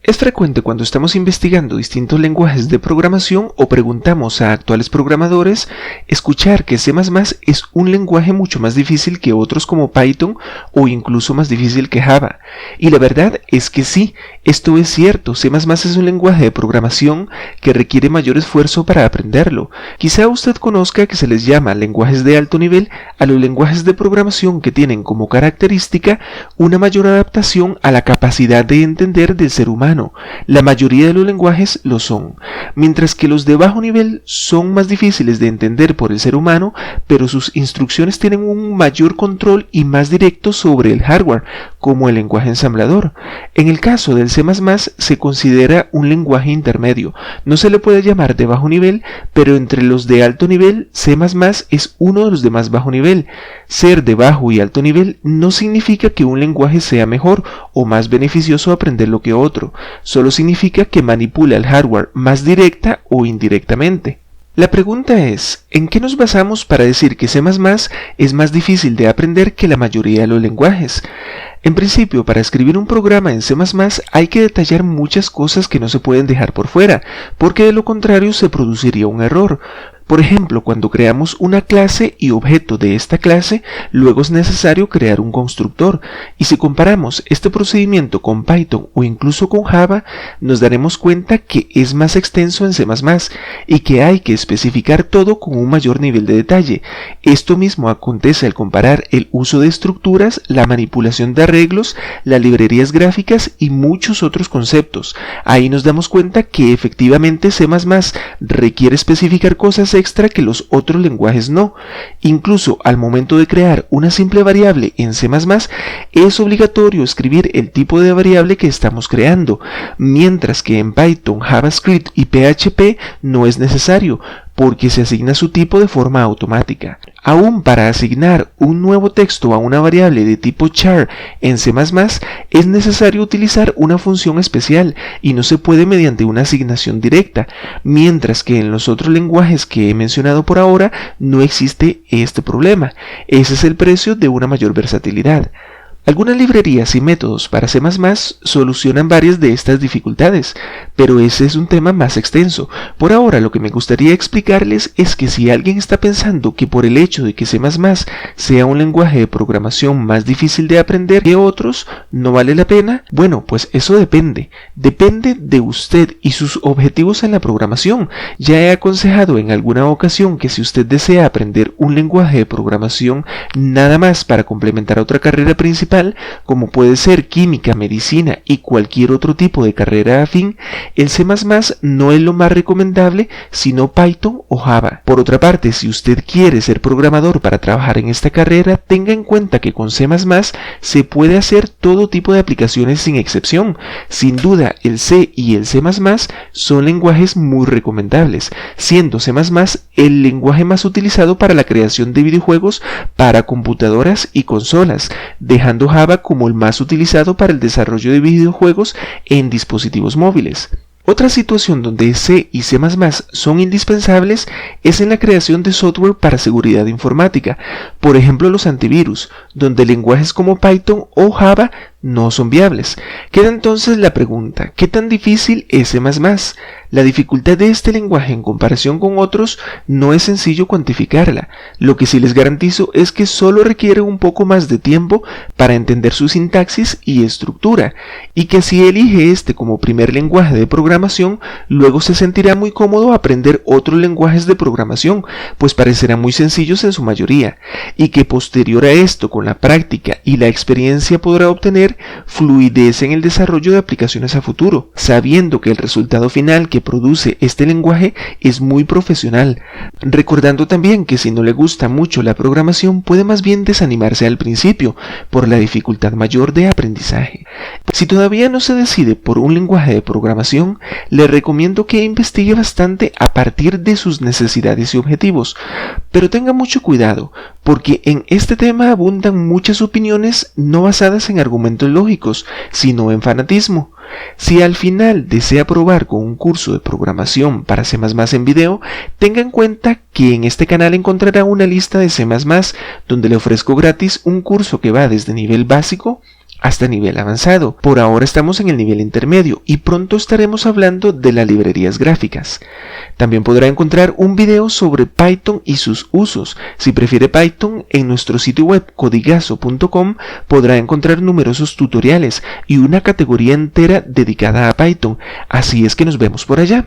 Es frecuente cuando estamos investigando distintos lenguajes de programación o preguntamos a actuales programadores escuchar que C++ es un lenguaje mucho más difícil que otros como Python o incluso más difícil que Java. Y la verdad es que sí, esto es cierto. C++ es un lenguaje de programación que requiere mayor esfuerzo para aprenderlo. Quizá usted conozca que se les llama lenguajes de alto nivel a los lenguajes de programación que tienen como característica una mayor adaptación a la capacidad de entender del ser humano. La mayoría de los lenguajes lo son, mientras que los de bajo nivel son más difíciles de entender por el ser humano, pero sus instrucciones tienen un mayor control y más directo sobre el hardware, como el lenguaje ensamblador. En el caso del C++, se considera un lenguaje intermedio. No se le puede llamar de bajo nivel, pero entre los de alto nivel, C++ es uno de los de más bajo nivel. Ser de bajo y alto nivel no significa que un lenguaje sea mejor o más beneficioso aprenderlo que otro. Solo significa que manipula el hardware más directa o indirectamente. La pregunta es, ¿en qué nos basamos para decir que C++ es más difícil de aprender que la mayoría de los lenguajes? En principio, para escribir un programa en C++ hay que detallar muchas cosas que no se pueden dejar por fuera, porque de lo contrario se produciría un error. Por ejemplo, cuando creamos una clase y objeto de esta clase, luego es necesario crear un constructor. Y si comparamos este procedimiento con Python o incluso con Java, nos daremos cuenta que es más extenso en C++ y que hay que especificar todo con un mayor nivel de detalle. Esto mismo acontece al comparar el uso de estructuras, la manipulación de arreglos, las librerías gráficas y muchos otros conceptos. Ahí nos damos cuenta que efectivamente C++ requiere especificar cosas extra que los otros lenguajes no. Incluso al momento de crear una simple variable en C++ es obligatorio escribir el tipo de variable que estamos creando, mientras que en Python, JavaScript y PHP no es necesario, porque se asigna su tipo de forma automática. Aún para asignar un nuevo texto a una variable de tipo char en C++ es necesario utilizar una función especial y no se puede mediante una asignación directa, mientras que en los otros lenguajes que he mencionado por ahora no existe este problema. Ese es el precio de una mayor versatilidad. Algunas librerías y métodos para C++ solucionan varias de estas dificultades, pero ese es un tema más extenso. Por ahora lo que me gustaría explicarles es que si alguien está pensando que por el hecho de que C++ sea un lenguaje de programación más difícil de aprender que otros, no vale la pena, bueno, pues eso depende. Depende de usted y sus objetivos en la programación. Ya he aconsejado en alguna ocasión que si usted desea aprender un lenguaje de programación nada más para complementar otra carrera principal, como puede ser química, medicina y cualquier otro tipo de carrera afín, el C++ no es lo más recomendable, sino Python o Java. Por otra parte, si usted quiere ser programador para trabajar en esta carrera, tenga en cuenta que con C++ se puede hacer todo tipo de aplicaciones sin excepción. Sin duda, el C y el C++ son lenguajes muy recomendables, siendo C++ el lenguaje más utilizado para la creación de videojuegos para computadoras y consolas, dejando Java como el más utilizado para el desarrollo de videojuegos en dispositivos móviles. Otra situación donde C y C++ son indispensables es en la creación de software para seguridad informática, por ejemplo los antivirus, donde lenguajes como Python o Java no son viables. Queda entonces la pregunta, ¿qué tan difícil es C++? La dificultad de este lenguaje en comparación con otros no es sencillo cuantificarla. Lo que sí les garantizo es que solo requiere un poco más de tiempo para entender su sintaxis y estructura, y que si elige este como primer lenguaje de programación, luego se sentirá muy cómodo aprender otros lenguajes de programación, pues parecerán muy sencillos en su mayoría, y que posterior a esto, con la práctica y la experiencia, podrá obtener fluidez en el desarrollo de aplicaciones a futuro, sabiendo que el resultado final que produce este lenguaje es muy profesional, recordando también que si no le gusta mucho la programación puede más bien desanimarse al principio por la dificultad mayor de aprendizaje. Si todavía no se decide por un lenguaje de programación, le recomiendo que investigue bastante a partir de sus necesidades y objetivos, pero tenga mucho cuidado, porque en este tema abundan muchas opiniones no basadas en argumentos lógicos, sino en fanatismo. Si al final desea probar con un curso de programación para C++ en video, tenga en cuenta que en este canal encontrará una lista de C++ donde le ofrezco gratis un curso que va desde nivel básico hasta nivel avanzado. Por ahora estamos en el nivel intermedio y pronto estaremos hablando de las librerías gráficas. También podrá encontrar un video sobre Python y sus usos. Si prefiere Python, en nuestro sitio web codigazo.com podrá encontrar numerosos tutoriales y una categoría entera dedicada a Python. Así es que nos vemos por allá.